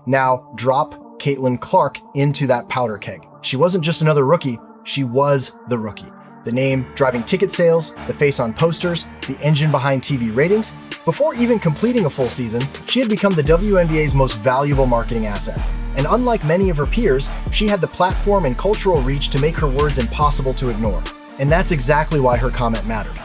Now drop Caitlin Clark into that powder keg. She wasn't just another rookie, she was the rookie. The name driving ticket sales, the face on posters, the engine behind TV ratings. Before even completing a full season, she had become the WNBA's most valuable marketing asset. And unlike many of her peers, she had the platform and cultural reach to make her words impossible to ignore. And that's exactly why her comment mattered.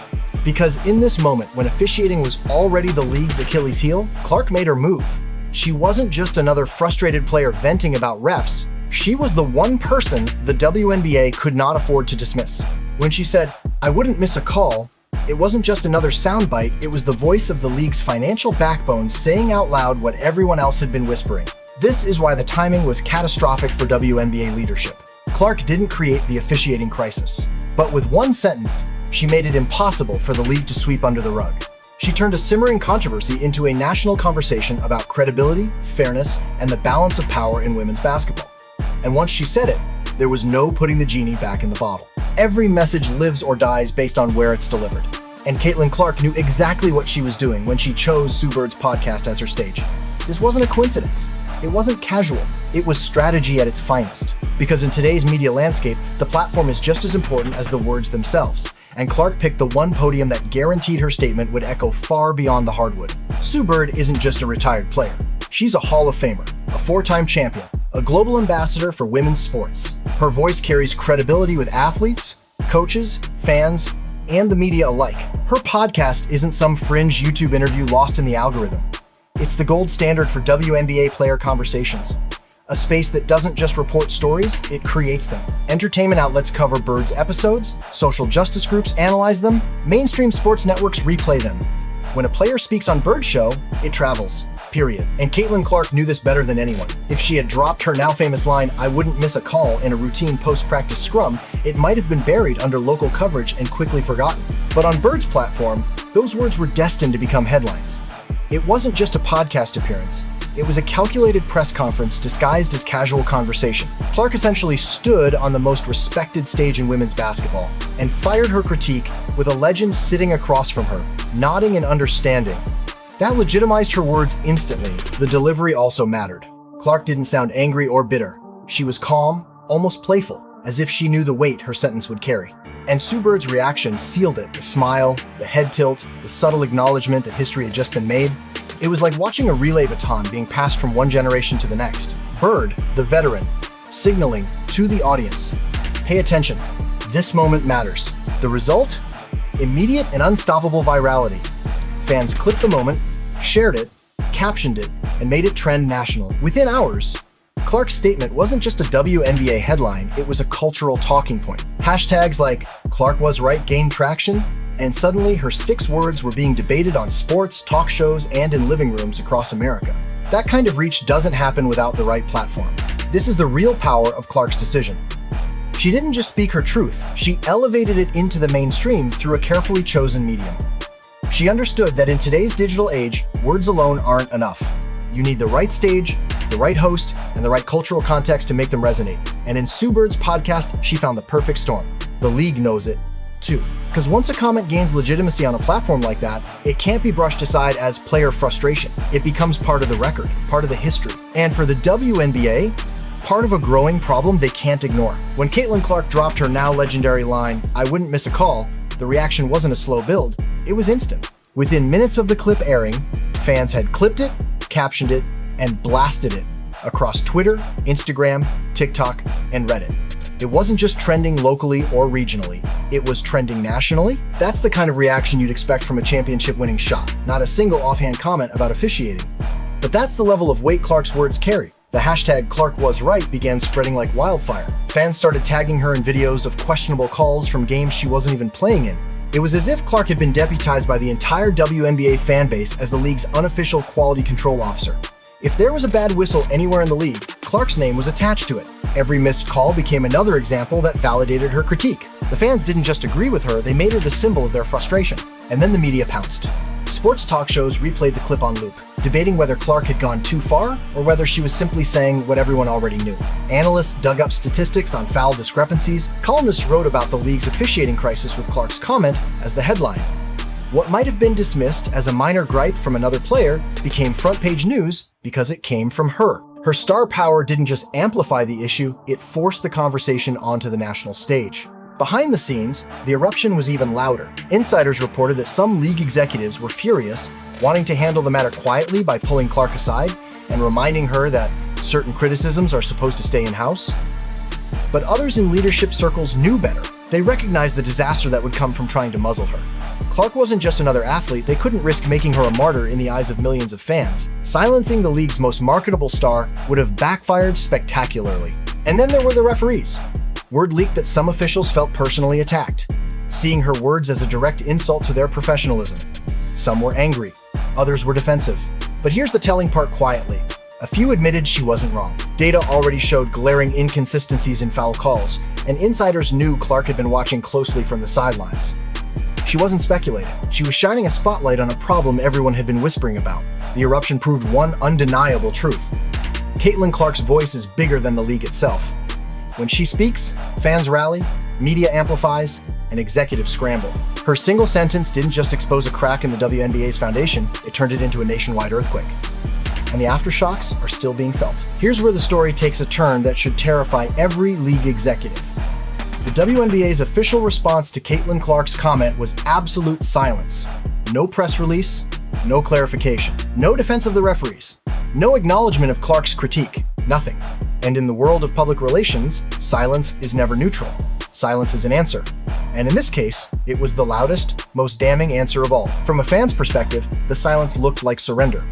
Because in this moment, when officiating was already the league's Achilles heel, Clark made her move. She wasn't just another frustrated player venting about refs, she was the one person the WNBA could not afford to dismiss. When she said, "I wouldn't miss a call," it wasn't just another soundbite, it was the voice of the league's financial backbone saying out loud what everyone else had been whispering. This is why the timing was catastrophic for WNBA leadership. Clark didn't create the officiating crisis, but with one sentence, she made it impossible for the league to sweep under the rug. She turned a simmering controversy into a national conversation about credibility, fairness, and the balance of power in women's basketball. And once she said it, there was no putting the genie back in the bottle. Every message lives or dies based on where it's delivered. And Caitlin Clark knew exactly what she was doing when she chose Sue Bird's podcast as her stage. This wasn't a coincidence. It wasn't casual. It was strategy at its finest. Because in today's media landscape, the platform is just as important as the words themselves. And Clark picked the one podium that guaranteed her statement would echo far beyond the hardwood. Sue Bird isn't just a retired player. She's a Hall of Famer, a four-time champion, a global ambassador for women's sports. Her voice carries credibility with athletes, coaches, fans, and the media alike. Her podcast isn't some fringe YouTube interview lost in the algorithm. It's the gold standard for WNBA player conversations. A space that doesn't just report stories, it creates them. Entertainment outlets cover Bird's episodes, social justice groups analyze them, mainstream sports networks replay them. When a player speaks on Bird's show, it travels. Period. And Caitlin Clark knew this better than anyone. If she had dropped her now famous line, "I wouldn't miss a call," in a routine post-practice scrum, it might have been buried under local coverage and quickly forgotten. But on Bird's platform, those words were destined to become headlines. It wasn't just a podcast appearance. It was a calculated press conference disguised as casual conversation. Clark essentially stood on the most respected stage in women's basketball and fired her critique with a legend sitting across from her, nodding and understanding. That legitimized her words instantly. The delivery also mattered. Clark didn't sound angry or bitter. She was calm, almost playful, as if she knew the weight her sentence would carry. And Sue Bird's reaction sealed it. The smile, the head tilt, the subtle acknowledgement that history had just been made. It was like watching a relay baton being passed from one generation to the next. Bird, the veteran, signaling to the audience, "Pay attention. This moment matters." The result? Immediate and unstoppable virality. Fans clipped the moment, shared it, captioned it, and made it trend national. Within hours, Clark's statement wasn't just a WNBA headline, it was a cultural talking point. Hashtags like "Clark was right" gained traction, and suddenly her 6 words were being debated on sports, talk shows, and in living rooms across America. That kind of reach doesn't happen without the right platform. This is the real power of Clark's decision. She didn't just speak her truth, she elevated it into the mainstream through a carefully chosen medium. She understood that in today's digital age, words alone aren't enough. You need the right stage, the right host, and the right cultural context to make them resonate. And in Sue Bird's podcast, she found the perfect storm. The league knows it, too. Because once a comment gains legitimacy on a platform like that, it can't be brushed aside as player frustration. It becomes part of the record, part of the history. And for the WNBA, part of a growing problem they can't ignore. When Caitlin Clark dropped her now legendary line, "I wouldn't miss a call," the reaction wasn't a slow build. It was instant. Within minutes of the clip airing, fans had clipped it, captioned it, and blasted it across Twitter, Instagram, TikTok, and Reddit. It wasn't just trending locally or regionally, it was trending nationally. That's the kind of reaction you'd expect from a championship-winning shot, not a single offhand comment about officiating. But that's the level of weight Clark's words carry. The hashtag #ClarkWasRight began spreading like wildfire. Fans started tagging her in videos of questionable calls from games she wasn't even playing in. It was as if Clark had been deputized by the entire WNBA fan base as the league's unofficial quality control officer. If there was a bad whistle anywhere in the league, Clark's name was attached to it. Every missed call became another example that validated her critique. The fans didn't just agree with her, they made her the symbol of their frustration. And then the media pounced. Sports talk shows replayed the clip on loop, debating whether Clark had gone too far or whether she was simply saying what everyone already knew. Analysts dug up statistics on foul discrepancies. Columnists wrote about the league's officiating crisis with Clark's comment as the headline. What might have been dismissed as a minor gripe from another player became front-page news because it came from her. Her star power didn't just amplify the issue, it forced the conversation onto the national stage. Behind the scenes, the eruption was even louder. Insiders reported that some league executives were furious, wanting to handle the matter quietly by pulling Clark aside and reminding her that certain criticisms are supposed to stay in-house. But others in leadership circles knew better. They recognized the disaster that would come from trying to muzzle her. Clark wasn't just another athlete, they couldn't risk making her a martyr in the eyes of millions of fans. Silencing the league's most marketable star would have backfired spectacularly. And then there were the referees. Word leaked that some officials felt personally attacked, seeing her words as a direct insult to their professionalism. Some were angry, others were defensive. But here's the telling part quietly. A few admitted she wasn't wrong. Data already showed glaring inconsistencies in foul calls, and insiders knew Clark had been watching closely from the sidelines. She wasn't speculating. She was shining a spotlight on a problem everyone had been whispering about. The eruption proved one undeniable truth. Caitlin Clark's voice is bigger than the league itself. When she speaks, fans rally, media amplifies, and executives scramble. Her single sentence didn't just expose a crack in the WNBA's foundation, it turned it into a nationwide earthquake. And the aftershocks are still being felt. Here's where the story takes a turn that should terrify every league executive. The WNBA's official response to Caitlin Clark's comment was absolute silence. No press release, no clarification, no defense of the referees, no acknowledgement of Clark's critique, nothing. And in the world of public relations, silence is never neutral. Silence is an answer. And in this case, it was the loudest, most damning answer of all. From a fan's perspective, the silence looked like surrender.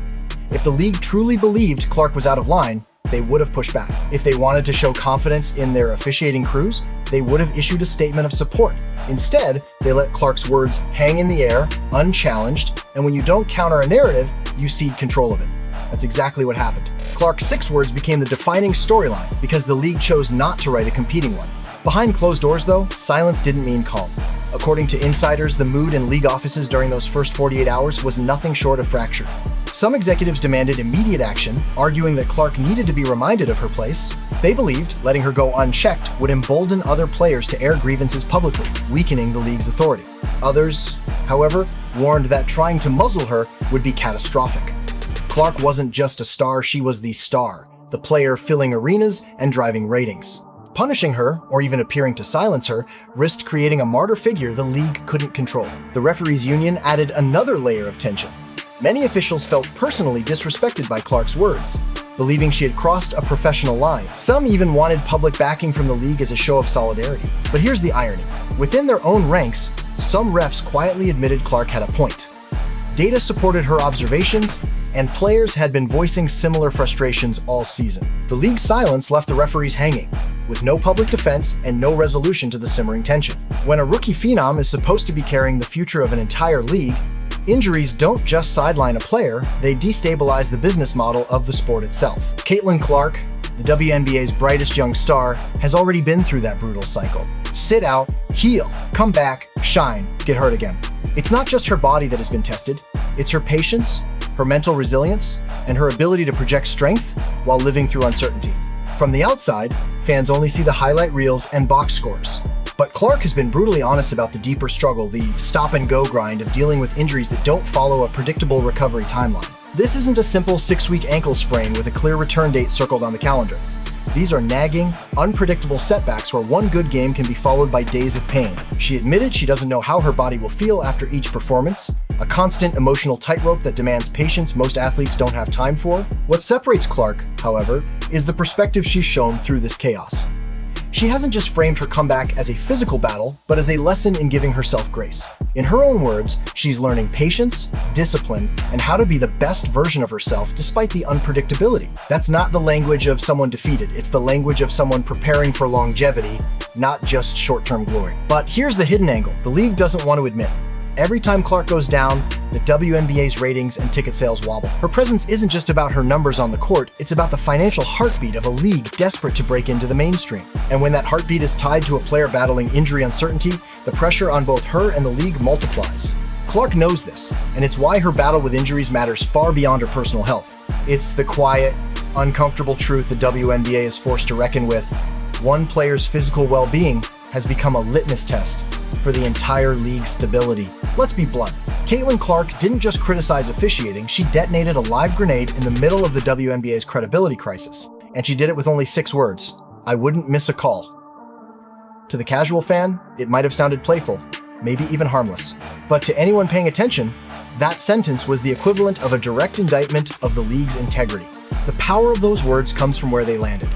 If the league truly believed Clark was out of line, they would have pushed back. If they wanted to show confidence in their officiating crews, they would have issued a statement of support. Instead, they let Clark's words hang in the air, unchallenged, and when you don't counter a narrative, you cede control of it. That's exactly what happened. Clark's 6 words became the defining storyline because the league chose not to write a competing one. Behind closed doors, though, silence didn't mean calm. According to insiders, the mood in league offices during those first 48 hours was nothing short of fractured. Some executives demanded immediate action, arguing that Clark needed to be reminded of her place. They believed letting her go unchecked would embolden other players to air grievances publicly, weakening the league's authority. Others, however, warned that trying to muzzle her would be catastrophic. Clark wasn't just a star, she was the star, the player filling arenas and driving ratings. Punishing her, or even appearing to silence her, risked creating a martyr figure the league couldn't control. The referees union added another layer of tension. Many officials felt personally disrespected by Clark's words, believing she had crossed a professional line. Some even wanted public backing from the league as a show of solidarity. But here's the irony. Within their own ranks, some refs quietly admitted Clark had a point. Data supported her observations, and players had been voicing similar frustrations all season. The league's silence left the referees hanging, with no public defense and no resolution to the simmering tension. When a rookie phenom is supposed to be carrying the future of an entire league, injuries don't just sideline a player, they destabilize the business model of the sport itself. Caitlin Clark, the WNBA's brightest young star, has already been through that brutal cycle. Sit out, heal, come back, shine, get hurt again. It's not just her body that has been tested, it's her patience, her mental resilience, and her ability to project strength while living through uncertainty. From the outside, fans only see the highlight reels and box scores. But Clark has been brutally honest about the deeper struggle, the stop-and-go grind of dealing with injuries that don't follow a predictable recovery timeline. This isn't a simple 6-week ankle sprain with a clear return date circled on the calendar. These are nagging, unpredictable setbacks where one good game can be followed by days of pain. She admitted she doesn't know how her body will feel after each performance, a constant emotional tightrope that demands patience most athletes don't have time for. What separates Clark, however, is the perspective she's shown through this chaos. She hasn't just framed her comeback as a physical battle, but as a lesson in giving herself grace. In her own words, she's learning patience, discipline, and how to be the best version of herself despite the unpredictability. That's not the language of someone defeated, it's the language of someone preparing for longevity, not just short-term glory. But here's the hidden angle the league doesn't want to admit. Every time Clark goes down, the WNBA's ratings and ticket sales wobble. Her presence isn't just about her numbers on the court, it's about the financial heartbeat of a league desperate to break into the mainstream. And when that heartbeat is tied to a player battling injury uncertainty, the pressure on both her and the league multiplies. Clark knows this, and it's why her battle with injuries matters far beyond her personal health. It's the quiet, uncomfortable truth the WNBA is forced to reckon with. One player's physical well-being has become a litmus test for the entire league's stability. Let's be blunt. Caitlin Clark didn't just criticize officiating, she detonated a live grenade in the middle of the WNBA's credibility crisis. And she did it with only 6 words: "I wouldn't miss a call." To the casual fan, it might have sounded playful, maybe even harmless. But to anyone paying attention, that sentence was the equivalent of a direct indictment of the league's integrity. The power of those words comes from where they landed.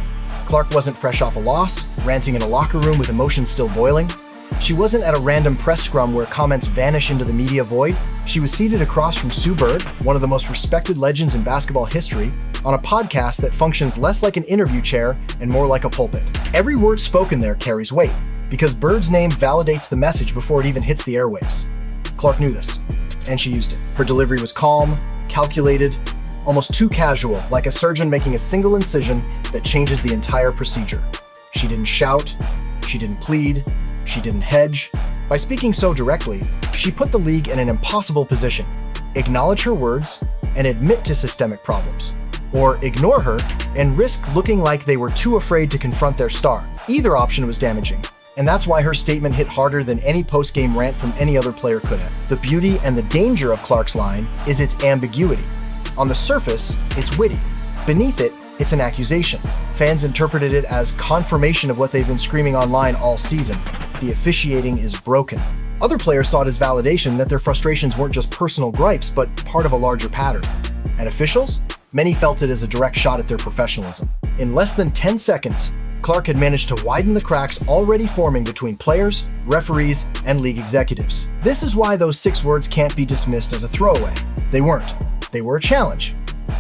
Clark wasn't fresh off a loss, ranting in a locker room with emotions still boiling. She wasn't at a random press scrum where comments vanish into the media void. She was seated across from Sue Bird, one of the most respected legends in basketball history, on a podcast that functions less like an interview chair and more like a pulpit. Every word spoken there carries weight, because Bird's name validates the message before it even hits the airwaves. Clark knew this, and she used it. Her delivery was calm, calculated, almost too casual, like a surgeon making a single incision that changes the entire procedure. She didn't shout, she didn't plead, she didn't hedge. By speaking so directly, she put the league in an impossible position: acknowledge her words and admit to systemic problems, or ignore her and risk looking like they were too afraid to confront their star. Either option was damaging, and that's why her statement hit harder than any post-game rant from any other player could have. The beauty and the danger of Clark's line is its ambiguity. On the surface, it's witty. Beneath it, it's an accusation. Fans interpreted it as confirmation of what they've been screaming online all season: the officiating is broken. Other players saw it as validation that their frustrations weren't just personal gripes, but part of a larger pattern. And officials? Many felt it as a direct shot at their professionalism. In less than 10 seconds, Clark had managed to widen the cracks already forming between players, referees, and league executives. This is why those 6 words can't be dismissed as a throwaway. They weren't. They were a challenge,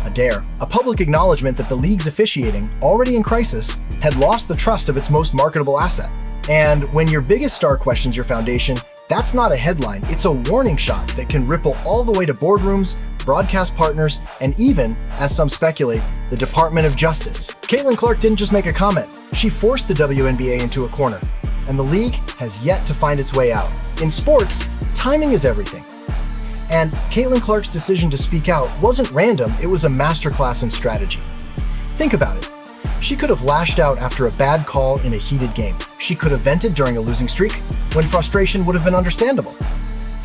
a dare, a public acknowledgement that the league's officiating, already in crisis, had lost the trust of its most marketable asset. And when your biggest star questions your foundation, that's not a headline, it's a warning shot that can ripple all the way to boardrooms, broadcast partners, and even, as some speculate, the Department of Justice. Caitlin Clark didn't just make a comment, she forced the WNBA into a corner, and the league has yet to find its way out. In sports, timing is everything. And Caitlin Clark's decision to speak out wasn't random, it was a masterclass in strategy. Think about it. She could have lashed out after a bad call in a heated game. She could have vented during a losing streak, when frustration would have been understandable.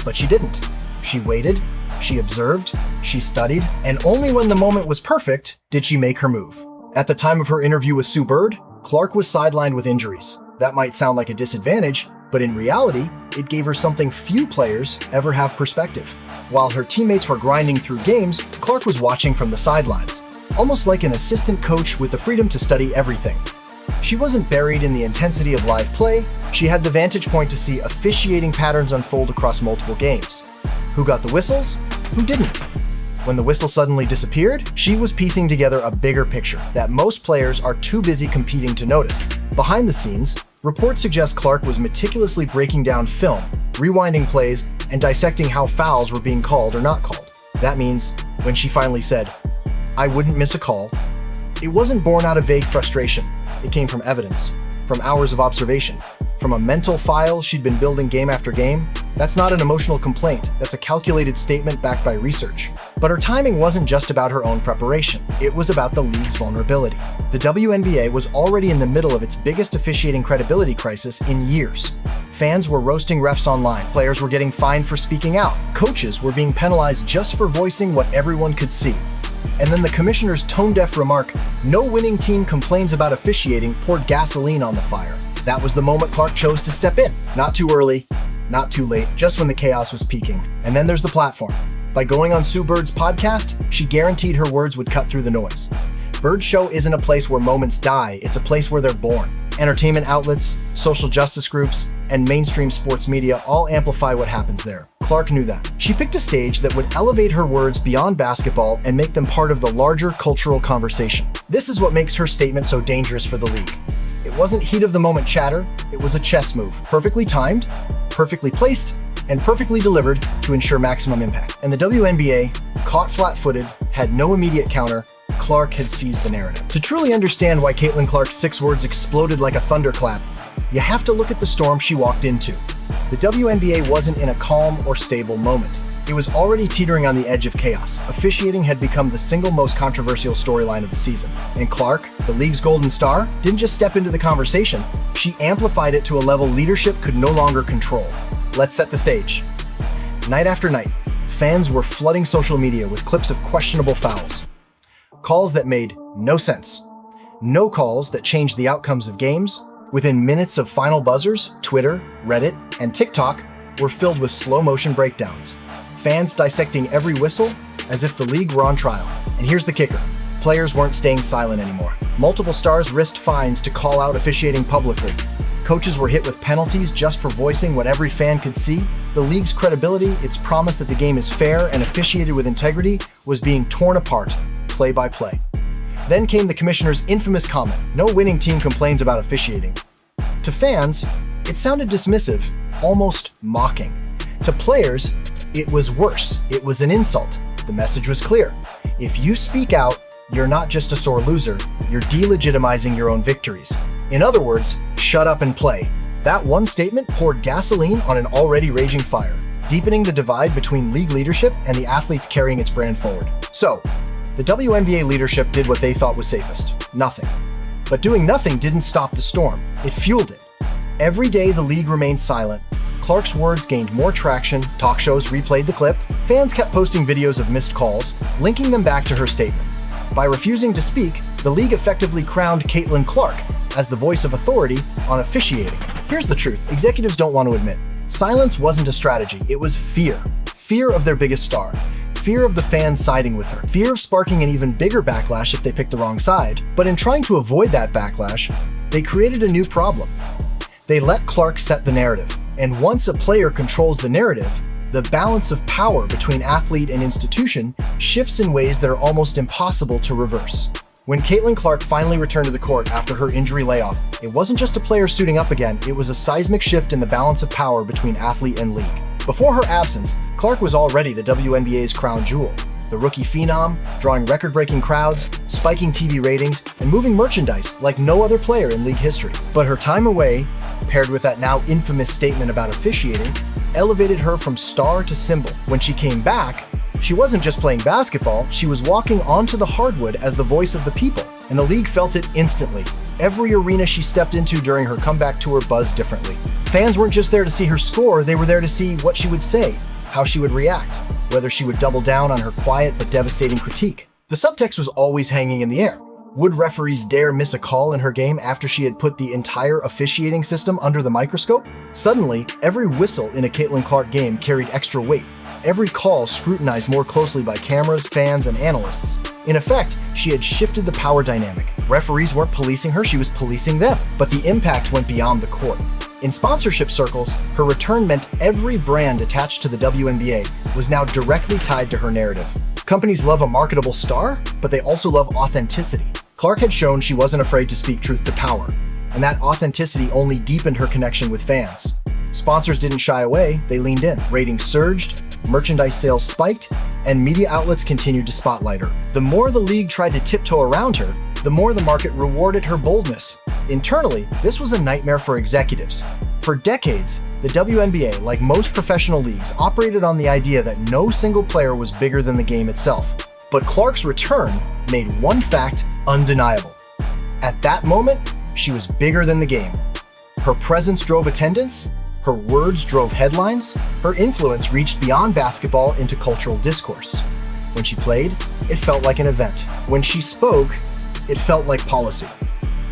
But she didn't. She waited, she observed, she studied, and only when the moment was perfect did she make her move. At the time of her interview with Sue Bird, Clark was sidelined with injuries. That might sound like a disadvantage, but in reality, it gave her something few players ever have: perspective. While her teammates were grinding through games, Clark was watching from the sidelines, almost like an assistant coach with the freedom to study everything. She wasn't buried in the intensity of live play, she had the vantage point to see officiating patterns unfold across multiple games. Who got the whistles? Who didn't? When the whistle suddenly disappeared, she was piecing together a bigger picture that most players are too busy competing to notice. Behind the scenes, reports suggest Clark was meticulously breaking down film, rewinding plays, and dissecting how fouls were being called or not called. That means, when she finally said, "I wouldn't miss a call," it wasn't born out of vague frustration. It came from evidence, from hours of observation, from a mental file she'd been building game after game. That's not an emotional complaint, that's a calculated statement backed by research. But her timing wasn't just about her own preparation, it was about the league's vulnerability. The WNBA was already in the middle of its biggest officiating credibility crisis in years. Fans were roasting refs online, players were getting fined for speaking out, coaches were being penalized just for voicing what everyone could see. And then the commissioner's tone-deaf remark, "No winning team complains about officiating," poured gasoline on the fire. That was the moment Clark chose to step in. Not too early, not too late, just when the chaos was peaking. And then there's the platform. By going on Sue Bird's podcast, she guaranteed her words would cut through the noise. Bird's show isn't a place where moments die, it's a place where they're born. Entertainment outlets, social justice groups, and mainstream sports media all amplify what happens there. Clark knew that. She picked a stage that would elevate her words beyond basketball and make them part of the larger cultural conversation. This is what makes her statement so dangerous for the league. It wasn't heat-of-the-moment chatter, it was a chess move, perfectly timed, perfectly placed, and perfectly delivered to ensure maximum impact. And the WNBA, caught flat-footed, had no immediate counter. Clark had seized the narrative. To truly understand why Caitlin Clark's 6 words exploded like a thunderclap, you have to look at the storm she walked into. The WNBA wasn't in a calm or stable moment. It was already teetering on the edge of chaos. Officiating had become the single most controversial storyline of the season. And Clark, the league's golden star, didn't just step into the conversation, she amplified it to a level leadership could no longer control. Let's set the stage. Night after night, fans were flooding social media with clips of questionable fouls. Calls that made no sense. No calls that changed the outcomes of games. Within minutes of final buzzers, Twitter, Reddit, and TikTok were filled with slow-motion breakdowns. Fans dissecting every whistle as if the league were on trial. And here's the kicker. Players weren't staying silent anymore. Multiple stars risked fines to call out officiating publicly. Coaches were hit with penalties just for voicing what every fan could see. The league's credibility, its promise that the game is fair and officiated with integrity, was being torn apart, play by play. Then came the commissioner's infamous comment, "No winning team complains about officiating." To fans, it sounded dismissive, almost mocking. To players, it was worse. It was an insult. The message was clear. If you speak out, you're not just a sore loser, you're delegitimizing your own victories. In other words, shut up and play. That one statement poured gasoline on an already raging fire, deepening the divide between league leadership and the athletes carrying its brand forward. So, the WNBA leadership did what they thought was safest, nothing. But doing nothing didn't stop the storm, it fueled it. Every day the league remained silent. Clark's words gained more traction, talk shows replayed the clip, fans kept posting videos of missed calls, linking them back to her statement. By refusing to speak, the league effectively crowned Caitlin Clark as the voice of authority on officiating. Here's the truth, executives don't want to admit. Silence wasn't a strategy, it was fear. Fear of their biggest star. Fear of the fans siding with her. Fear of sparking an even bigger backlash if they picked the wrong side. But in trying to avoid that backlash, they created a new problem. They let Clark set the narrative. And once a player controls the narrative, the balance of power between athlete and institution shifts in ways that are almost impossible to reverse. When Caitlin Clark finally returned to the court after her injury layoff, it wasn't just a player suiting up again, it was a seismic shift in the balance of power between athlete and league. Before her absence, Clark was already the WNBA's crown jewel, the rookie phenom, drawing record-breaking crowds, spiking TV ratings, and moving merchandise like no other player in league history. But her time away, paired with that now infamous statement about officiating, elevated her from star to symbol. When she came back, she wasn't just playing basketball, she was walking onto the hardwood as the voice of the people, and the league felt it instantly. Every arena she stepped into during her comeback tour buzzed differently. Fans weren't just there to see her score, they were there to see what she would say, how she would react, whether she would double down on her quiet but devastating critique. The subtext was always hanging in the air. Would referees dare miss a call in her game after she had put the entire officiating system under the microscope? Suddenly, every whistle in a Caitlin Clark game carried extra weight. Every call scrutinized more closely by cameras, fans, and analysts. In effect, she had shifted the power dynamic. Referees weren't policing her, she was policing them. But the impact went beyond the court. In sponsorship circles, her return meant every brand attached to the WNBA was now directly tied to her narrative. Companies love a marketable star, but they also love authenticity. Clark had shown she wasn't afraid to speak truth to power, and that authenticity only deepened her connection with fans. Sponsors didn't shy away, they leaned in. Ratings surged, merchandise sales spiked, and media outlets continued to spotlight her. The more the league tried to tiptoe around her, the more the market rewarded her boldness. Internally, this was a nightmare for executives. For decades, the WNBA, like most professional leagues, operated on the idea that no single player was bigger than the game itself. But Clark's return made one fact undeniable. At that moment, she was bigger than the game. Her presence drove attendance, her words drove headlines, her influence reached beyond basketball into cultural discourse. When she played, it felt like an event. When she spoke, it felt like policy.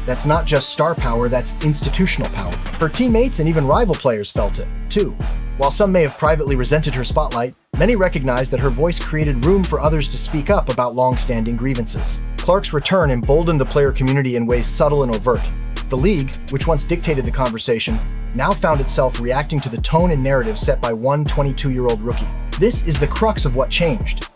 That's not just star power, that's institutional power. Her teammates and even rival players felt it, too. While some may have privately resented her spotlight, many recognized that her voice created room for others to speak up about long-standing grievances. Clark's return emboldened the player community in ways subtle and overt. The league, which once dictated the conversation, now found itself reacting to the tone and narrative set by one 22-year-old rookie. This is the crux of what changed.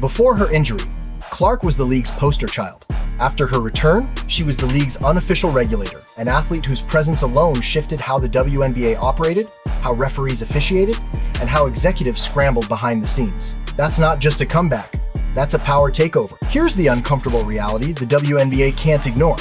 Before her injury, Clark was the league's poster child. After her return, she was the league's unofficial regulator, an athlete whose presence alone shifted how the WNBA operated, how referees officiated, and how executives scrambled behind the scenes. That's not just a comeback, that's a power takeover. Here's the uncomfortable reality the WNBA can't ignore.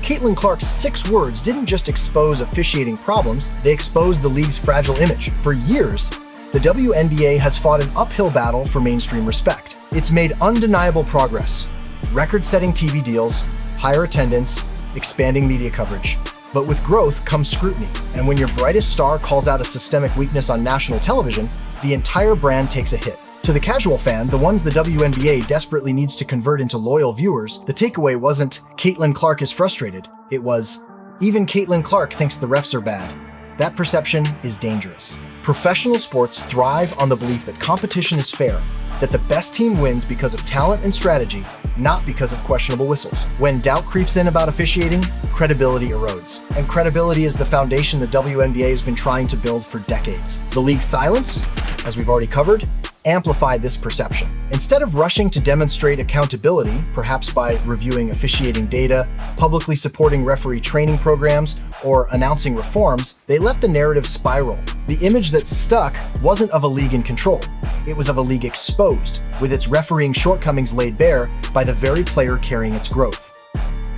Caitlin Clark's 6 words didn't just expose officiating problems, they exposed the league's fragile image. For years, the WNBA has fought an uphill battle for mainstream respect. It's made undeniable progress. Record-setting TV deals, higher attendance, expanding media coverage. But with growth comes scrutiny, and when your brightest star calls out a systemic weakness on national television, the entire brand takes a hit. To the casual fan, the ones the WNBA desperately needs to convert into loyal viewers, the takeaway wasn't, Caitlin Clark is frustrated. It was, even Caitlin Clark thinks the refs are bad. That perception is dangerous. Professional sports thrive on the belief that competition is fair, that the best team wins because of talent and strategy, not because of questionable whistles. When doubt creeps in about officiating, credibility erodes. And credibility is the foundation the WNBA has been trying to build for decades. The league's silence, as we've already covered, amplified this perception. Instead of rushing to demonstrate accountability, perhaps by reviewing officiating data, publicly supporting referee training programs, or announcing reforms, they let the narrative spiral. The image that stuck wasn't of a league in control. It was of a league exposed, with its refereeing shortcomings laid bare by the very player carrying its growth.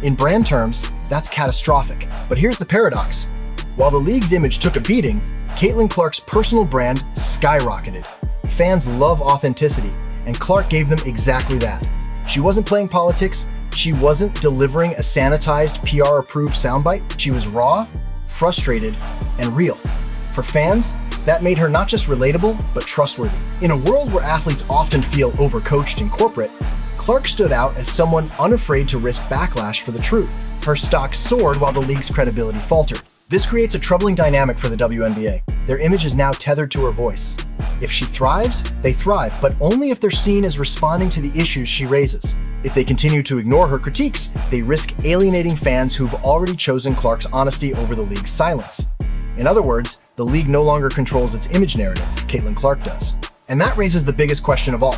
In brand terms, that's catastrophic. But here's the paradox. While the league's image took a beating, Caitlin Clark's personal brand skyrocketed. Fans love authenticity, and Clark gave them exactly that. She wasn't playing politics, she wasn't delivering a sanitized, PR-approved soundbite. She was raw, frustrated, and real. For fans, that made her not just relatable, but trustworthy. In a world where athletes often feel overcoached and corporate, Clark stood out as someone unafraid to risk backlash for the truth. Her stock soared while the league's credibility faltered. This creates a troubling dynamic for the WNBA. Their image is now tethered to her voice. If she thrives, they thrive, but only if they're seen as responding to the issues she raises. If they continue to ignore her critiques, they risk alienating fans who've already chosen Clark's honesty over the league's silence. In other words, the league no longer controls its image narrative, Caitlin Clark does. And that raises the biggest question of all.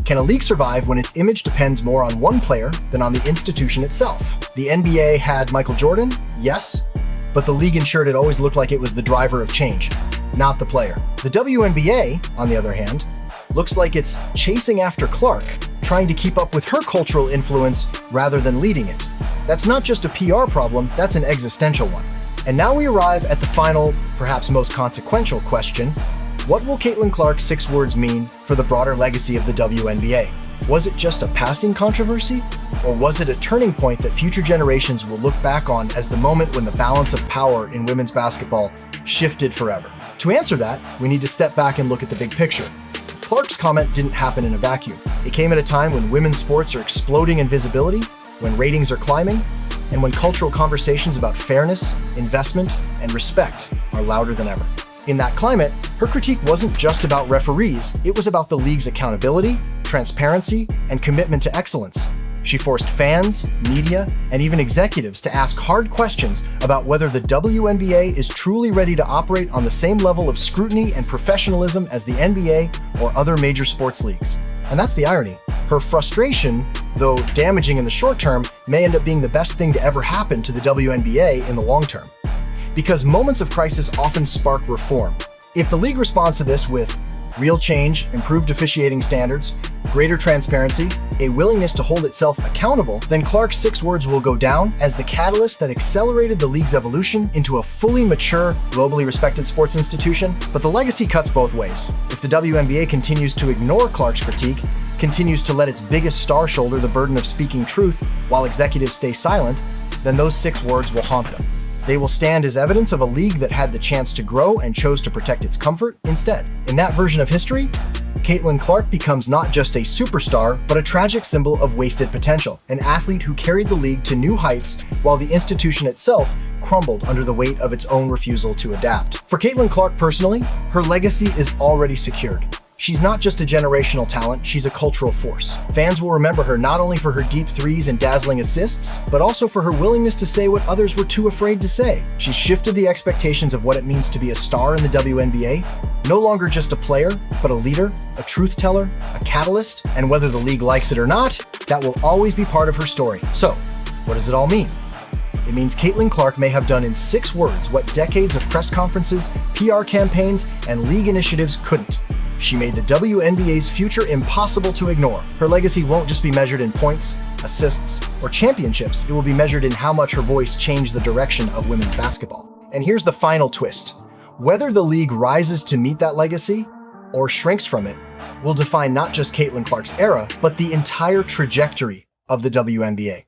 Can a league survive when its image depends more on one player than on the institution itself? The NBA had Michael Jordan, yes, but the league ensured it always looked like it was the driver of change, not the player. The WNBA, on the other hand, looks like it's chasing after Clark, trying to keep up with her cultural influence rather than leading it. That's not just a PR problem, that's an existential one. And now we arrive at the final, perhaps most consequential question. What will Caitlin Clark's 6 words mean for the broader legacy of the WNBA? Was it just a passing controversy? Or was it a turning point that future generations will look back on as the moment when the balance of power in women's basketball shifted forever? To answer that, we need to step back and look at the big picture. Clark's comment didn't happen in a vacuum. It came at a time when women's sports are exploding in visibility, when ratings are climbing, and when cultural conversations about fairness, investment, and respect are louder than ever. In that climate, her critique wasn't just about referees, it was about the league's accountability, transparency, and commitment to excellence. She forced fans, media, and even executives to ask hard questions about whether the WNBA is truly ready to operate on the same level of scrutiny and professionalism as the NBA or other major sports leagues. And that's the irony. Her frustration, though damaging in the short term, may end up being the best thing to ever happen to the WNBA in the long term. Because moments of crisis often spark reform. If the league responds to this with real change, improved officiating standards, greater transparency, a willingness to hold itself accountable, then Clark's 6 words will go down as the catalyst that accelerated the league's evolution into a fully mature, globally respected sports institution. But the legacy cuts both ways. If the WNBA continues to ignore Clark's critique, continues to let its biggest star shoulder the burden of speaking truth while executives stay silent, then those 6 words will haunt them. They will stand as evidence of a league that had the chance to grow and chose to protect its comfort instead. In that version of history, Caitlin Clark becomes not just a superstar, but a tragic symbol of wasted potential, an athlete who carried the league to new heights while the institution itself crumbled under the weight of its own refusal to adapt. For Caitlin Clark personally, her legacy is already secured. She's not just a generational talent, she's a cultural force. Fans will remember her not only for her deep threes and dazzling assists, but also for her willingness to say what others were too afraid to say. She's shifted the expectations of what it means to be a star in the WNBA, no longer just a player, but a leader, a truth teller, a catalyst, and whether the league likes it or not, that will always be part of her story. So, what does it all mean? It means Caitlin Clark may have done in 6 words what decades of press conferences, PR campaigns, and league initiatives couldn't. She made the WNBA's future impossible to ignore. Her legacy won't just be measured in points, assists, or championships. It will be measured in how much her voice changed the direction of women's basketball. And here's the final twist. Whether the league rises to meet that legacy or shrinks from it will define not just Caitlin Clark's era, but the entire trajectory of the WNBA.